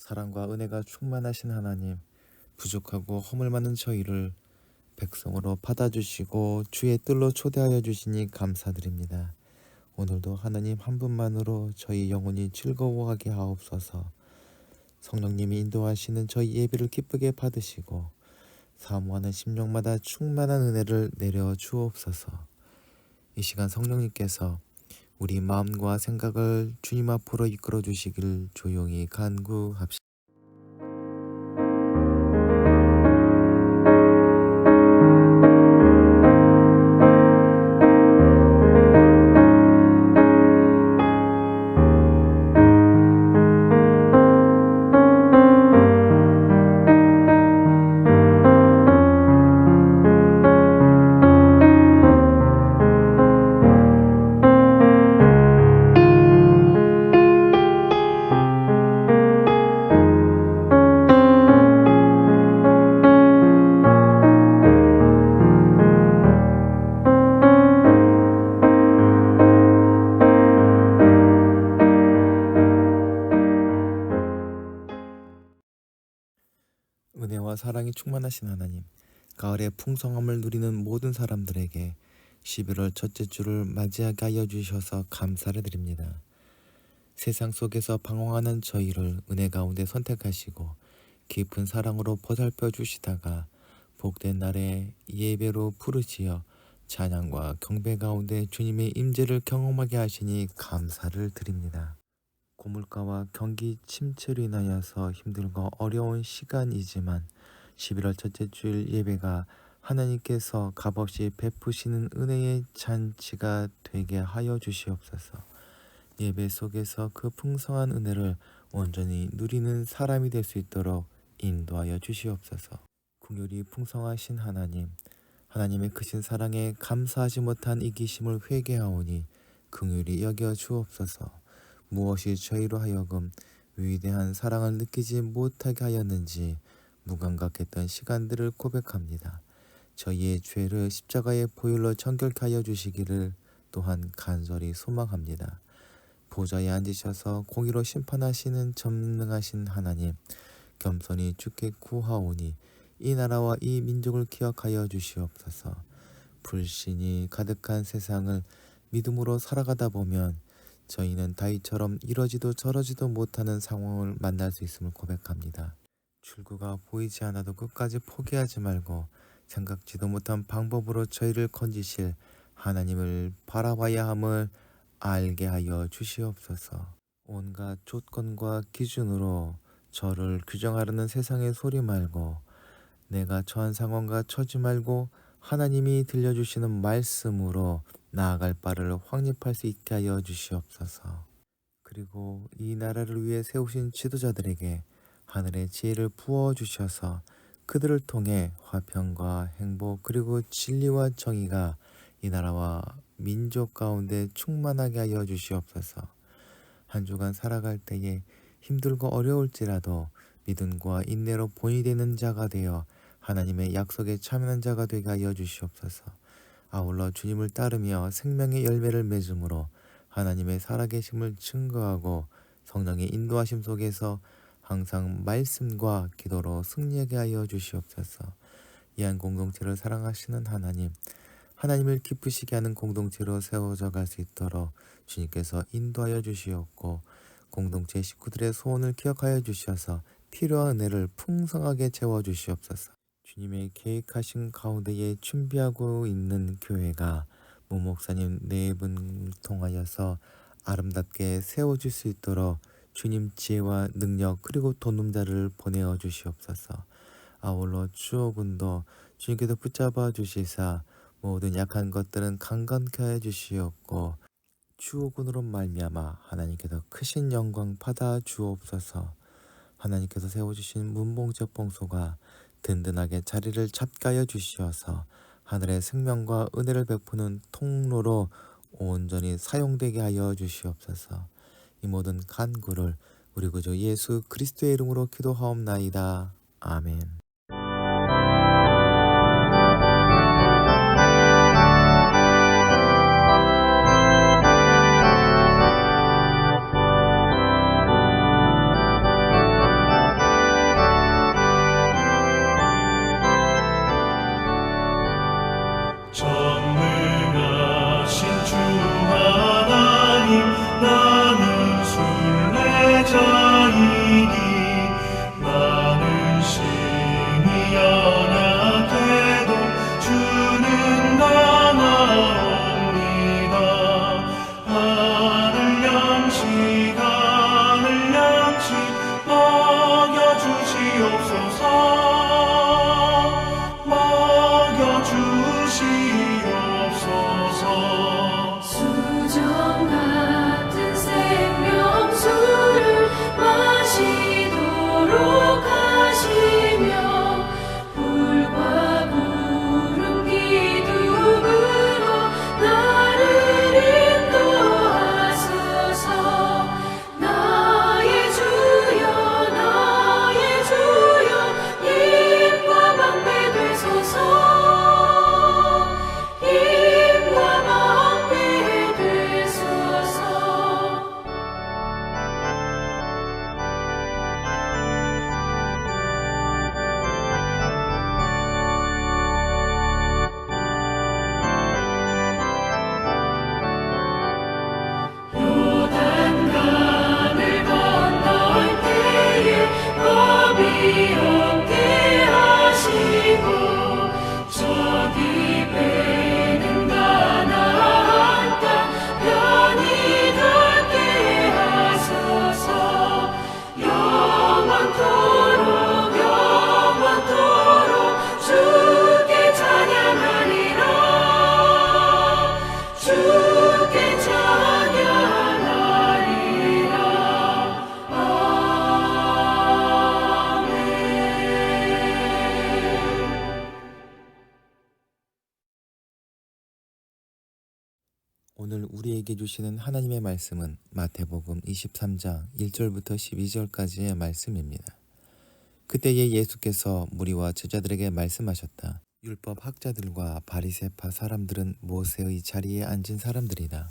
사랑과 은혜가 충만하신 하나님, 부족하고 허물 많은 저희를 백성으로 받아주시고 주의 뜰로 초대하여 주시니 감사드립니다. 오늘도 하나님 한 분만으로 저희 영혼이 즐거워하게 하옵소서. 성령님이 인도하시는 저희 예배를 기쁘게 받으시고 사모하는 심령마다 충만한 은혜를 내려 주옵소서. 이 시간 성령님께서 우리 마음과 생각을 주님 앞으로 이끌어 주시길 조용히 간구합시다. 은혜와 사랑이 충만하신 하나님, 가을의 풍성함을 누리는 모든 사람들에게 11월 첫째 주를 맞이하게 하여 주셔서 감사를 드립니다. 세상 속에서 방황하는 저희를 은혜 가운데 선택하시고 깊은 사랑으로 보살펴 주시다가 복된 날에 예배로 부르시어 찬양과 경배 가운데 주님의 임재를 경험하게 하시니 감사를 드립니다. 고물가와 경기 침체로 인하여서 힘들고 어려운 시간이지만 11월 첫째 주일 예배가 하나님께서 값없이 베푸시는 은혜의 잔치가 되게 하여 주시옵소서. 예배 속에서 그 풍성한 은혜를 온전히 누리는 사람이 될 수 있도록 인도하여 주시옵소서. 긍휼이 풍성하신 하나님, 하나님의 크신 사랑에 감사하지 못한 이기심을 회개하오니 긍휼히 여겨 주옵소서. 무엇이 저희로 하여금 위대한 사랑을 느끼지 못하게 하였는지 무감각했던 시간들을 고백합니다. 저희의 죄를 십자가의 보혈로 정결케 하여 주시기를 또한 간절히 소망합니다. 보좌에 앉으셔서 공의로 심판하시는 전능하신 하나님, 겸손히 주께 구하오니 이 나라와 이 민족을 기억하여 주시옵소서. 불신이 가득한 세상을 믿음으로 살아가다 보면 저희는 다윗처럼 이러지도 저러지도 못하는 상황을 만날 수 있음을 고백합니다. 출구가 보이지 않아도 끝까지 포기하지 말고 생각지도 못한 방법으로 저희를 건지실 하나님을 바라봐야 함을 알게 하여 주시옵소서. 온갖 조건과 기준으로 저를 규정하려는 세상의 소리 말고 내가 처한 상황과 처지 말고 하나님이 들려주시는 말씀으로 나아갈 바를 확립할 수 있게 하여 주시옵소서. 그리고 이 나라를 위해 세우신 지도자들에게 하늘의 지혜를 부어주셔서 그들을 통해 화평과 행복 그리고 진리와 정의가 이 나라와 민족 가운데 충만하게 하여 주시옵소서. 한 주간 살아갈 때에 힘들고 어려울지라도 믿음과 인내로 본이 되는 자가 되어 하나님의 약속에 참여하는 자가 되게 하여 주시옵소서. 아울러 주님을 따르며 생명의 열매를 맺음으로 하나님의 살아계심을 증거하고 성령의 인도하심 속에서 항상 말씀과 기도로 승리하게 하여 주시옵소서. 이 한 공동체를 사랑하시는 하나님, 하나님을 기쁘시게 하는 공동체로 세워져 갈 수 있도록 주님께서 인도하여 주시옵고 공동체 식구들의 소원을 기억하여 주셔서 필요한 은혜를 풍성하게 채워 주시옵소서. 주님의 계획하신 가운데에 준비하고 있는 교회가 목사님 네 분 통하여서 아름답게 세워질 수 있도록 주님 지혜와 능력 그리고 도눔자를 보내어 주시옵소서. 아울러 주호군도 주님께서 붙잡아 주시사 모든 약한 것들은 강건케 하여 주시옵고 주호군으로 말미암아 하나님께서 크신 영광 받아 주옵소서. 하나님께서 세워주신 문봉적 봉소가 든든하게 자리를 잡게 하여 주시어서 하늘의 생명과 은혜를 베푸는 통로로 온전히 사용되게 하여 주시옵소서. 이 모든 간구를 우리 구주 예수 그리스도의 이름으로 기도하옵나이다. 아멘. 자이니 많은 심히 연약해도 주는 나나옵니다. 하늘 양식 먹여주시옵소서. 수정 같은 생명수를 마시도록 하시며 불과 구름 기둥으로 나를 인도하소서. 나의 주여 힘과 방패 되소서. 힘과 방패 되소서. 요단강을 건널 때에 겁이 없게 하시고 저기 배는 가나안 땅 편히 닿게 하소서. 영원토록 주께 찬양하리라. 주께 찬양하리라. 아멘. 오늘 우리에게 주시는 하나님의 말씀은 마태복음 23장 1절부터 12절까지의 말씀입니다. 그때에 예수께서 무리와 제자들에게 말씀하셨다. 율법 학자들과 바리새파 사람들은 모세의 자리에 앉은 사람들이다.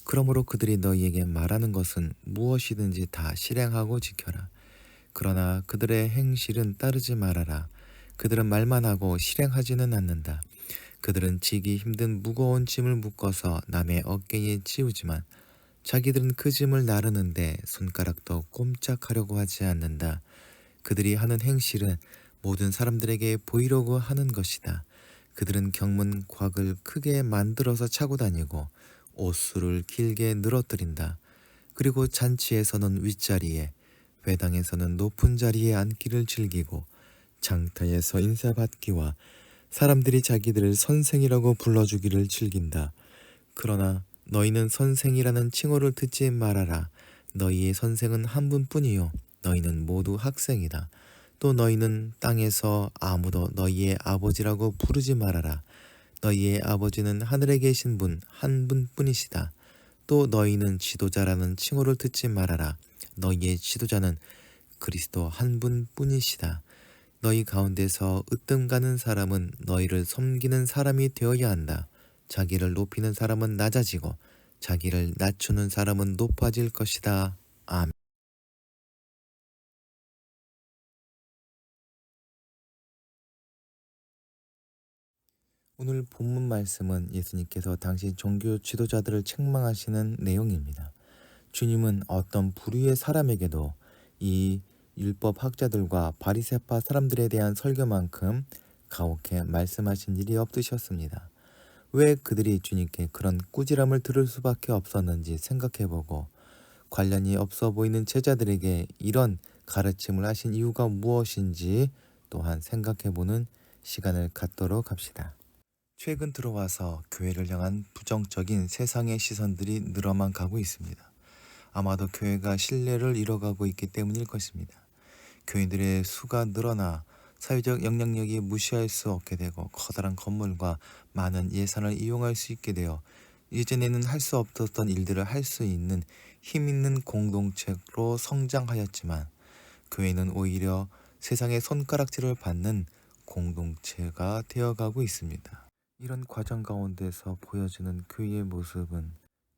그러므로 그들이 너희에게 말하는 것은 무엇이든지 다 실행하고 지켜라. 그러나 그들의 행실은 따르지 말아라. 그들은 말만 하고 실행하지는 않는다. 그들은 지기 힘든 무거운 짐을 묶어서 남의 어깨에 지우지만 자기들은 그 짐을 나르는데 손가락도 꼼짝하려고 하지 않는다. 그들이 하는 행실은 모든 사람들에게 보이려고 하는 것이다. 그들은 경문 곽을 크게 만들어서 차고 다니고 옷수를 길게 늘어뜨린다. 그리고 잔치에서는 윗자리에, 회당에서는 높은 자리에 앉기를 즐기고 장터에서 인사받기와 사람들이 자기들을 선생이라고 불러주기를 즐긴다. 그러나 너희는 선생이라는 칭호를 듣지 말아라. 너희의 선생은 한 분뿐이요 너희는 모두 학생이다. 또 너희는 땅에서 아무도 너희의 아버지라고 부르지 말아라. 너희의 아버지는 하늘에 계신 분 한 분뿐이시다. 또 너희는 지도자라는 칭호를 듣지 말아라. 너희의 지도자는 그리스도 한 분뿐이시다. 너희 가운데서 으뜸 가는 사람은 너희를 섬기는 사람이 되어야 한다. 자기를 높이는 사람은 낮아지고 자기를 낮추는 사람은 높아질 것이다. 아멘. 오늘 본문 말씀은 예수님께서 당시 종교 지도자들을 책망하시는 내용입니다. 주님은 어떤 부류의 사람에게도 이 율법 학자들과 바리새파 사람들에 대한 설교만큼 가혹해 말씀하신 일이 없으셨습니다. 왜 그들이 주님께 그런 꾸지람을 들을 수밖에 없었는지 생각해보고 관련이 없어 보이는 제자들에게 이런 가르침을 하신 이유가 무엇인지 또한 생각해보는 시간을 갖도록 합시다. 최근 들어와서 교회를 향한 부정적인 세상의 시선들이 늘어만 가고 있습니다. 아마도 교회가 신뢰를 잃어가고 있기 때문일 것입니다. 교인들의 수가 늘어나 사회적 영향력이 무시할 수 없게 되고 커다란 건물과 많은 예산을 이용할 수 있게 되어 예전에는 할 수 없었던 일들을 할 수 있는 힘 있는 공동체로 성장하였지만 교회는 오히려 세상의 손가락질을 받는 공동체가 되어가고 있습니다. 이런 과정 가운데서 보여지는 교회의 모습은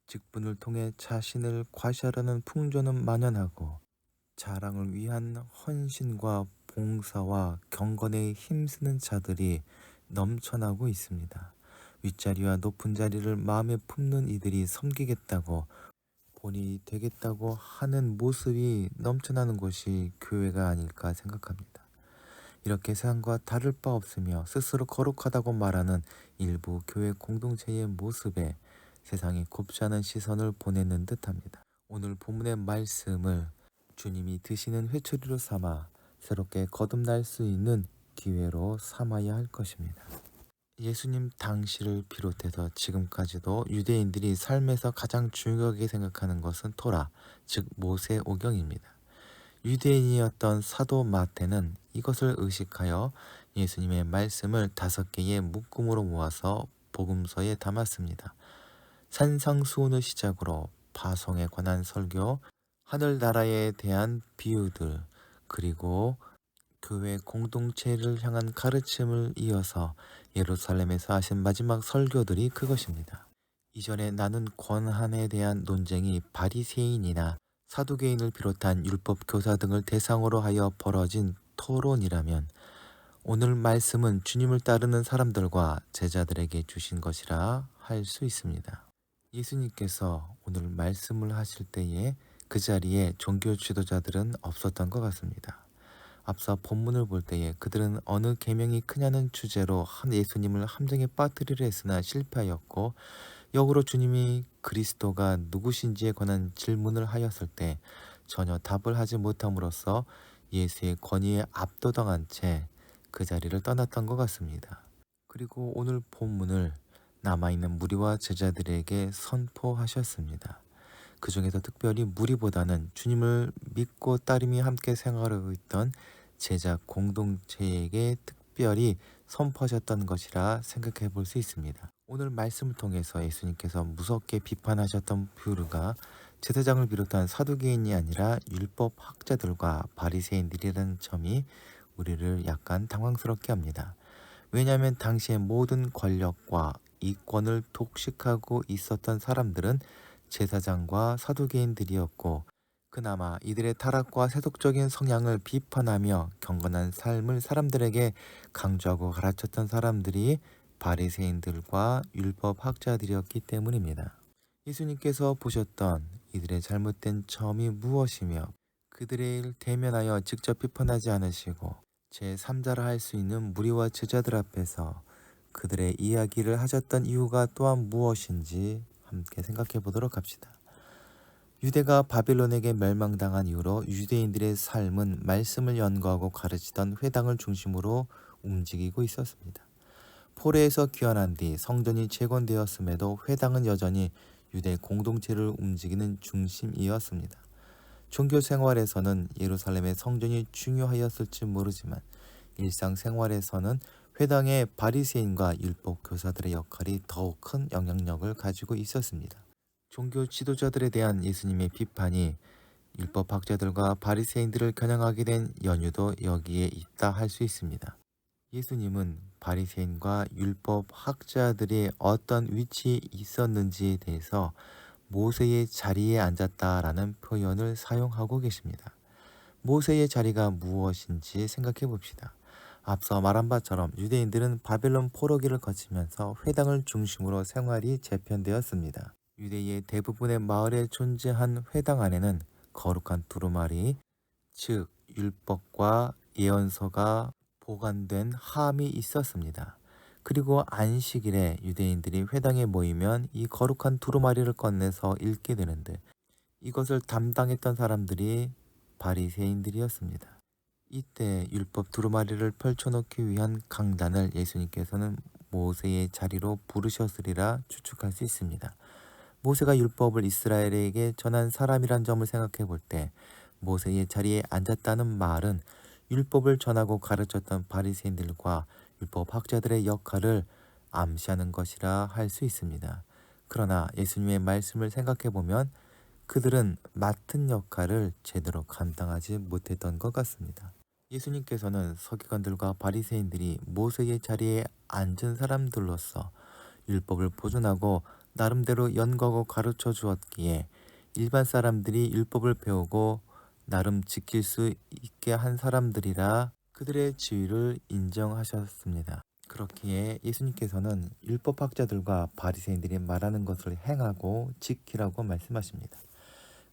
직분을 통해 자신을 과시하려는 풍조는 만연하고 자랑을 위한 헌신과 봉사와 경건에 힘쓰는 자들이 넘쳐나고 있습니다. 윗자리와 높은 자리를 마음에 품는 이들이 섬기겠다고 본이 되겠다고 하는 모습이 넘쳐나는 곳이 교회가 아닐까 생각합니다. 이렇게 세상과 다를 바 없으며 스스로 거룩하다고 말하는 일부 교회 공동체의 모습에 세상이 곱지 않은 시선을 보내는 듯합니다. 오늘 본문의 말씀을 주님이 드시는 회초리로 삼아 새롭게 거듭날 수 있는 기회로 삼아야 할 것입니다. 예수님 당시를 비롯해서 지금까지도 유대인들이 삶에서 가장 중요하게 생각하는 것은 토라, 즉 모세오경입니다. 유대인이었던 사도 마태는 이것을 의식하여 예수님의 말씀을 5개의 묶음으로 모아서 복음서에 담았습니다. 산상수훈을 시작으로 파송에 관한 설교, 하늘나라에 대한 비유들, 그리고 교회 공동체를 향한 가르침을 이어서 예루살렘에서 하신 마지막 설교들이 그것입니다. 이전에 나눈 권한에 대한 논쟁이 바리새인이나 사두개인을 비롯한 율법 교사 등을 대상으로 하여 벌어진 토론이라면 오늘 말씀은 주님을 따르는 사람들과 제자들에게 주신 것이라 할 수 있습니다. 예수님께서 오늘 말씀을 하실 때에 그 자리에 종교 지도자들은 없었던 것 같습니다. 앞서 본문을 볼 때에 그들은 어느 계명이 크냐는 주제로 예수님을 함정에 빠뜨리려 했으나 실패하였고, 역으로 주님이 그리스도가 누구신지에 관한 질문을 하였을 때 전혀 답을 하지 못함으로써 예수의 권위에 압도당한 채 그 자리를 떠났던 것 같습니다. 그리고 오늘 본문을 남아있는 무리와 제자들에게 선포하셨습니다. 그 중에서 특별히 무리보다는 주님을 믿고 따름이 함께 생활하고 있던 제자 공동체에게 특별히 선포하셨던 것이라 생각해 볼 수 있습니다. 오늘 말씀을 통해서 예수님께서 무섭게 비판하셨던 부류가 제사장을 비롯한 사두개인이 아니라 율법 학자들과 바리새인들이라는 점이 우리를 약간 당황스럽게 합니다. 왜냐하면 당시의 모든 권력과 이권을 독식하고 있었던 사람들은 제사장과 사두개인들이었고, 그나마 이들의 타락과 세속적인 성향을 비판하며 경건한 삶을 사람들에게 강조하고 가르쳤던 사람들이 바리새인들과 율법 학자들이었기 때문입니다. 예수님께서 보셨던 이들의 잘못된 점이 무엇이며 그들을 대면하여 직접 비판하지 않으시고 제3자라 할 수 있는 무리와 제자들 앞에서 그들의 이야기를 하셨던 이유가 또한 무엇인지 함께 생각해 보도록 합시다. 유대가 바빌론에게 멸망당한 이후로 유대인들의 삶은 말씀을 연구하고 가르치던 회당을 중심으로 움직이고 있었습니다. 포레에서 귀환한 뒤 성전이 재건되었음에도 회당은 여전히 유대 공동체를 움직이는 중심이었습니다. 종교 생활에서는 예루살렘의 성전이 중요하였을지 모르지만 일상생활에서는 회당의 바리새인과 율법 교사들의 역할이 더욱 큰 영향력을 가지고 있었습니다. 종교 지도자들에 대한 예수님의 비판이 율법 학자들과 바리새인들을 겨냥하게 된 연유도 여기에 있다 할 수 있습니다. 예수님은 바리새인과 율법 학자들이 어떤 위치에 있었는지에 대해서 모세의 자리에 앉았다라는 표현을 사용하고 계십니다. 모세의 자리가 무엇인지 생각해 봅시다. 앞서 말한 바처럼 유대인들은 바벨론 포로기를 거치면서 회당을 중심으로 생활이 재편되었습니다. 유대의 대부분의 마을에 존재한 회당 안에는 거룩한 두루마리, 즉 율법과 예언서가 보관된 함이 있었습니다. 그리고 안식일에 유대인들이 회당에 모이면 이 거룩한 두루마리를 꺼내서 읽게 되는데, 이것을 담당했던 사람들이 바리새인들이었습니다. 이때 율법 두루마리를 펼쳐놓기 위한 강단을 예수님께서는 모세의 자리로 부르셨으리라 추측할 수 있습니다. 모세가 율법을 이스라엘에게 전한 사람이란 점을 생각해 볼 때 모세의 자리에 앉았다는 말은 율법을 전하고 가르쳤던 바리새인들과 율법 학자들의 역할을 암시하는 것이라 할 수 있습니다. 그러나 예수님의 말씀을 생각해 보면 그들은 맡은 역할을 제대로 감당하지 못했던 것 같습니다. 예수님께서는 서기관들과 바리새인들이 모세의 자리에 앉은 사람들로서 율법을 보존하고 나름대로 연구하고 가르쳐 주었기에 일반 사람들이 율법을 배우고 나름 지킬 수 있게 한 사람들이라 그들의 지위를 인정하셨습니다. 그렇기에 예수님께서는 율법학자들과 바리새인들이 말하는 것을 행하고 지키라고 말씀하십니다.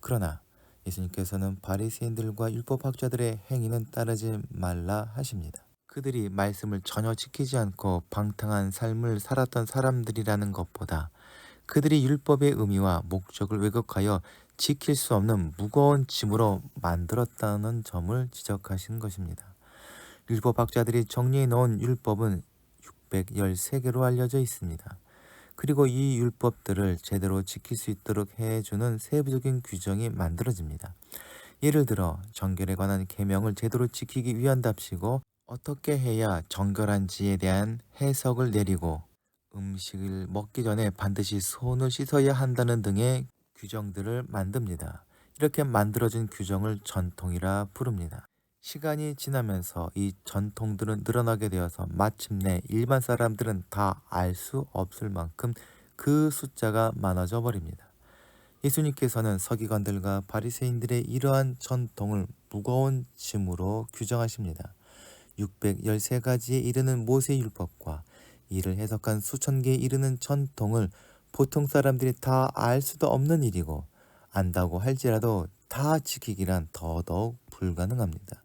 그러나 예수님께서는 바리새인들과 율법학자들의 행위는 따르지 말라 하십니다. 그들이 말씀을 전혀 지키지 않고 방탕한 삶을 살았던 사람들이라는 것보다 그들이 율법의 의미와 목적을 왜곡하여 지킬 수 없는 무거운 짐으로 만들었다는 점을 지적하신 것입니다. 율법학자들이 정리해 놓은 율법은 613개로 알려져 있습니다. 그리고 이 율법들을 제대로 지킬 수 있도록 해주는 세부적인 규정이 만들어집니다. 예를 들어 정결에 관한 계명을 제대로 지키기 위한답시고 어떻게 해야 정결한지에 대한 해석을 내리고 음식을 먹기 전에 반드시 손을 씻어야 한다는 등의 규정들을 만듭니다. 이렇게 만들어진 규정을 전통이라 부릅니다. 시간이 지나면서 이 전통들은 늘어나게 되어서 마침내 일반 사람들은 다 알 수 없을 만큼 그 숫자가 많아져 버립니다. 예수님께서는 서기관들과 바리새인들의 이러한 전통을 무거운 짐으로 규정하십니다. 613가지에 이르는 모세율법과 이를 해석한 수천 개에 이르는 전통을 보통 사람들이 다 알 수도 없는 일이고 안다고 할지라도 다 지키기란 더더욱 불가능합니다.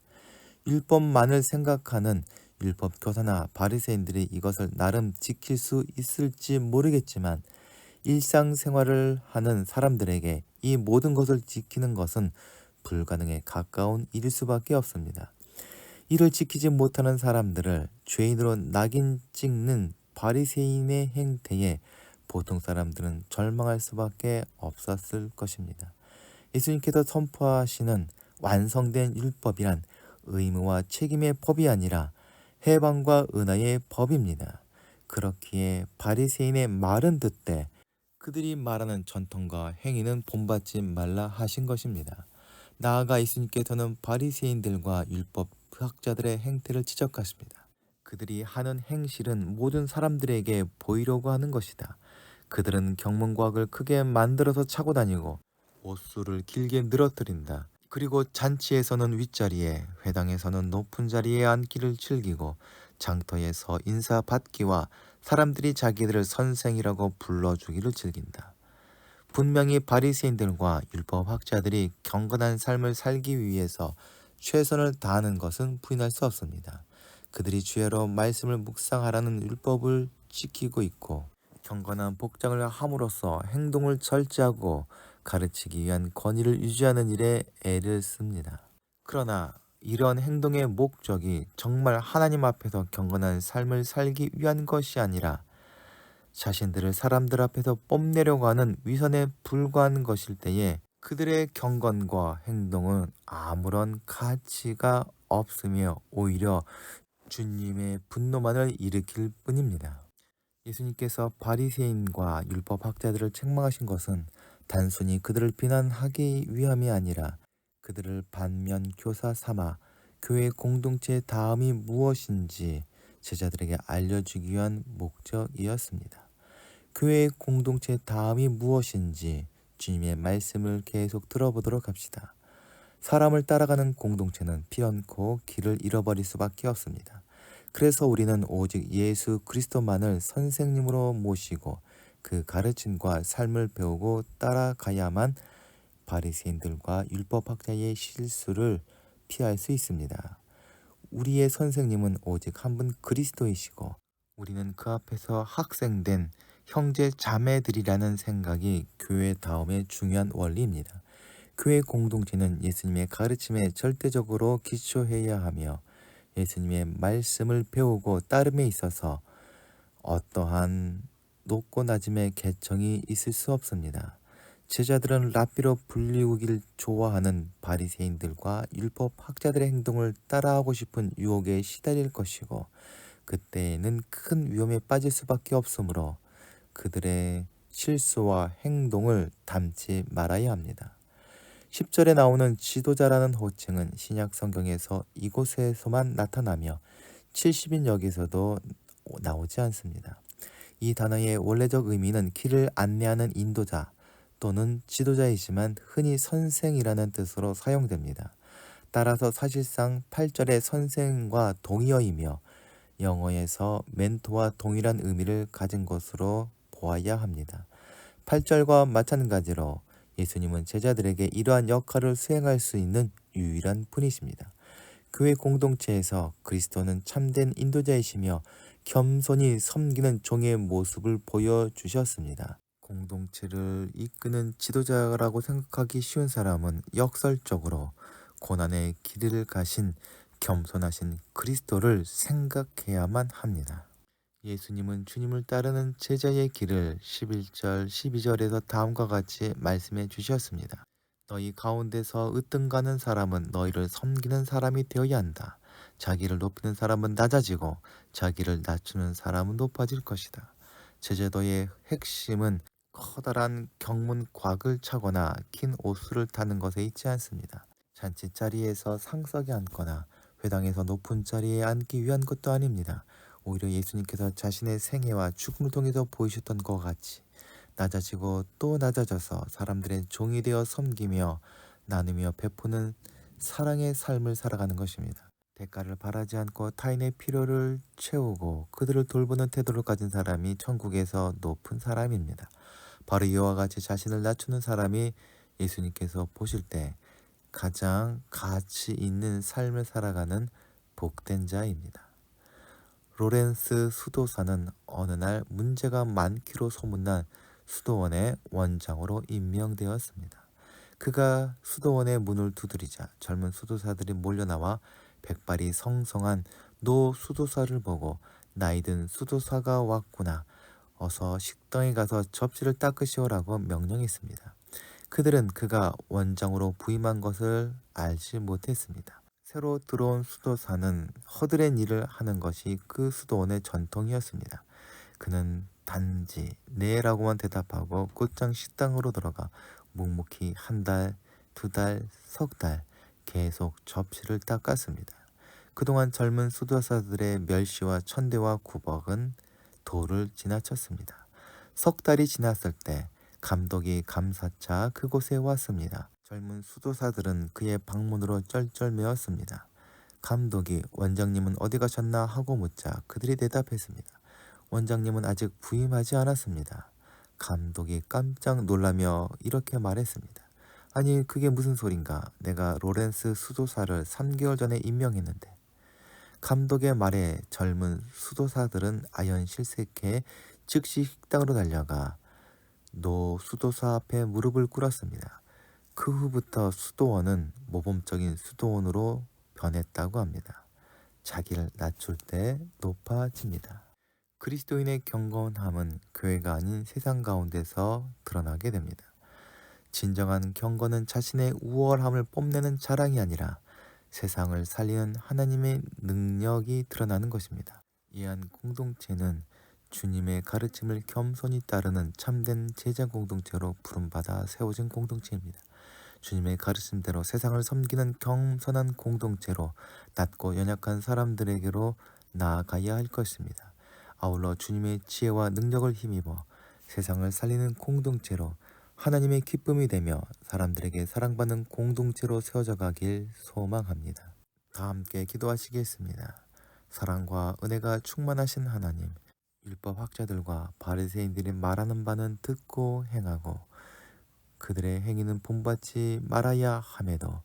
율법만을 생각하는 율법 교사나 바리새인들이 이것을 나름 지킬 수 있을지 모르겠지만 일상생활을 하는 사람들에게 이 모든 것을 지키는 것은 불가능에 가까운 일일 수밖에 없습니다. 이를 지키지 못하는 사람들을 죄인으로 낙인 찍는 바리새인의 행태에 보통 사람들은 절망할 수밖에 없었을 것입니다. 예수님께서 선포하시는 완성된 율법이란 의무와 책임의 법이 아니라 해방과 은혜의 법입니다. 그렇기에 바리새인의 말은 듣되 그들이 말하는 전통과 행위는 본받지 말라 하신 것입니다. 나아가 예수님께서는 바리새인들과 율법학자들의 행태를 지적하십니다. 그들이 하는 행실은 모든 사람들에게 보이려고 하는 것이다. 그들은 경문과학을 크게 만들어서 차고 다니고 옷수를 길게 늘어뜨린다. 그리고 잔치에서는 윗자리에, 회당에서는 높은 자리에 앉기를 즐기고 장터에서 인사받기와 사람들이 자기들을 선생이라고 불러주기를 즐긴다. 분명히 바리새인들과 율법학자들이 경건한 삶을 살기 위해서 최선을 다하는 것은 부인할 수 없습니다. 그들이 주야로 말씀을 묵상하라는 율법을 지키고 있고 경건한 복장을 함으로써 행동을 절제하고 가르치기 위한 권위를 유지하는 일에 애를 씁니다. 그러나 이런 행동의 목적이 정말 하나님 앞에서 경건한 삶을 살기 위한 것이 아니라 자신들을 사람들 앞에서 뽐내려고 하는 위선에 불과한 것일 때에 그들의 경건과 행동은 아무런 가치가 없으며 오히려 주님의 분노만을 일으킬 뿐입니다. 예수님께서 바리새인과 율법학자들을 책망하신 것은 단순히 그들을 비난하기 위함이 아니라 그들을 반면 교사 삼아 교회 공동체의 다음이 무엇인지 제자들에게 알려주기 위한 목적이었습니다. 교회의 공동체의 다음이 무엇인지 주님의 말씀을 계속 들어보도록 합시다. 사람을 따라가는 공동체는 피언코 길을 잃어버릴 수밖에 없습니다. 그래서 우리는 오직 예수 그리스도만을 선생님으로 모시고 그 가르침과 삶을 배우고 따라가야만 바리새인들과 율법학자의 실수를 피할 수 있습니다. 우리의 선생님은 오직 한 분 그리스도이시고 우리는 그 앞에서 학생된 형제 자매들이라는 생각이 교회다움의 중요한 원리입니다. 교회 공동체는 예수님의 가르침에 절대적으로 기초해야 하며 예수님의 말씀을 배우고 따름에 있어서 어떠한 높고 낮음의 계층이 있을 수 없습니다. 제자들은 랍비로 불리우기를 좋아하는 바리새인들과 율법학자들의 행동을 따라하고 싶은 유혹에 시달릴 것이고 그때에는 큰 위험에 빠질 수밖에 없으므로 그들의 실수와 행동을 담지 말아야 합니다. 10절에 나오는 지도자라는 호칭은 신약 성경에서 이곳에서만 나타나며 70인 역에서도 나오지 않습니다. 이 단어의 원래적 의미는 길을 안내하는 인도자 또는 지도자이지만 흔히 선생이라는 뜻으로 사용됩니다. 따라서 사실상 8절의 선생과 동의어이며 영어에서 멘토와 동일한 의미를 가진 것으로 보아야 합니다. 8절과 마찬가지로 예수님은 제자들에게 이러한 역할을 수행할 수 있는 유일한 분이십니다. 교회 공동체에서 그리스도는 참된 인도자이시며 겸손히 섬기는 종의 모습을 보여주셨습니다. 공동체를 이끄는 지도자라고 생각하기 쉬운 사람은 역설적으로 고난의 길을 가신 겸손하신 그리스도를 생각해야만 합니다. 예수님은 주님을 따르는 제자의 길을 11절, 12절에서 다음과 같이 말씀해 주셨습니다. 너희 가운데서 으뜸가는 사람은 너희를 섬기는 사람이 되어야 한다. 자기를 높이는 사람은 낮아지고 자기를 낮추는 사람은 높아질 것이다. 제자도의 핵심은 커다란 경문곽을 차거나 긴 옷수를 타는 것에 있지 않습니다. 잔치 자리에서 상석에 앉거나 회당에서 높은 자리에 앉기 위한 것도 아닙니다. 오히려 예수님께서 자신의 생애와 죽음을 통해서 보이셨던 것 같이 낮아지고 또 낮아져서 사람들의 종이 되어 섬기며 나누며 베푸는 사랑의 삶을 살아가는 것입니다. 대가를 바라지 않고 타인의 필요를 채우고 그들을 돌보는 태도를 가진 사람이 천국에서 높은 사람입니다. 바로 이와 같이 자신을 낮추는 사람이 예수님께서 보실 때 가장 가치 있는 삶을 살아가는 복된 자입니다. 로렌스 수도사는 어느 날 문제가 많기로 소문난 수도원의 원장으로 임명되었습니다. 그가 수도원의 문을 두드리자 젊은 수도사들이 몰려나와 백발이 성성한 노 수도사를 보고 나이든 수도사가 왔구나. 어서 식당에 가서 접시를 닦으시오라고 명령했습니다. 그들은 그가 원장으로 부임한 것을 알지 못했습니다. 새로 들어온 수도사는 허드렛 일을 하는 것이 그 수도원의 전통이었습니다. 그는 단지 네라고만 대답하고 곧장 식당으로 들어가 묵묵히 한 달, 두 달, 석 달 계속 접시를 닦았습니다. 그동안 젊은 수도사들의 멸시와 천대와 구박은 도를 지나쳤습니다. 석 달이 지났을 때 감독이 감사차 그곳에 왔습니다. 젊은 수도사들은 그의 방문으로 쩔쩔매었습니다. 감독이 원장님은 어디 가셨나 하고 묻자 그들이 대답했습니다. 원장님은 아직 부임하지 않았습니다. 감독이 깜짝 놀라며 이렇게 말했습니다. 아니 그게 무슨 소린가? 내가 로렌스 수도사를 3개월 전에 임명했는데. 감독의 말에 젊은 수도사들은 아연실색해 즉시 식당으로 달려가 노 수도사 앞에 무릎을 꿇었습니다. 그 후부터 수도원은 모범적인 수도원으로 변했다고 합니다. 자기를 낮출 때 높아집니다. 그리스도인의 경건함은 교회가 아닌 세상 가운데서 드러나게 됩니다. 진정한 경건은 자신의 우월함을 뽐내는 자랑이 아니라 세상을 살리는 하나님의 능력이 드러나는 것입니다. 이한 공동체는 주님의 가르침을 겸손히 따르는 참된 제자 공동체로 부름받아 세워진 공동체입니다. 주님의 가르침대로 세상을 섬기는 겸손한 공동체로 낮고 연약한 사람들에게로 나아가야 할 것입니다. 아울러 주님의 지혜와 능력을 힘입어 세상을 살리는 공동체로 하나님의 기쁨이 되며 사람들에게 사랑받는 공동체로 세워져 가길 소망합니다. 다 함께 기도하시겠습니다. 사랑과 은혜가 충만하신 하나님, 율법 학자들과 바리새인들이 말하는 바는 듣고 행하고 그들의 행위는 본받지 말아야 함에도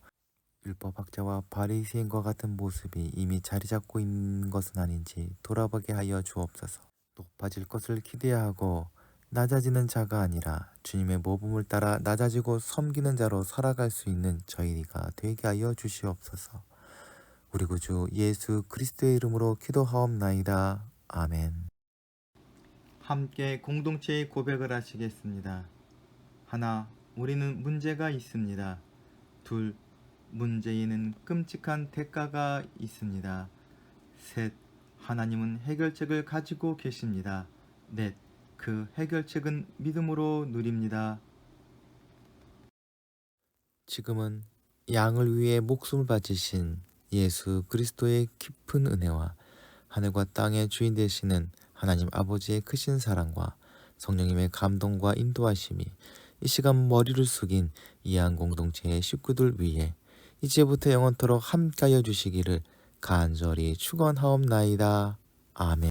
율법학자와 바리새인과 같은 모습이 이미 자리 잡고 있는 것은 아닌지 돌아보게 하여 주옵소서. 높아질 것을 기대하고 낮아지는 자가 아니라 주님의 모범을 따라 낮아지고 섬기는 자로 살아갈 수 있는 저희가 되게 하여 주시옵소서. 우리 구주 예수 그리스도의 이름으로 기도하옵나이다. 아멘. 함께 공동체의 고백을 하시겠습니다. 하나, 우리는 문제가 있습니다. 둘, 문제에는 끔찍한 대가가 있습니다. 셋, 하나님은 해결책을 가지고 계십니다. 넷, 그 해결책은 믿음으로 누립니다. 지금은 양을 위해 목숨을 바치신 예수 그리스도의 깊은 은혜와 하늘과 땅의 주인 되시는 하나님 아버지의 크신 사랑과 성령님의 감동과 인도하심이 이 시간 머리를 숙인 이한 공동체의 식구들 위해 이제부터 영원토록 함께하여 주시기를 간절히 축원하옵나이다. 아멘.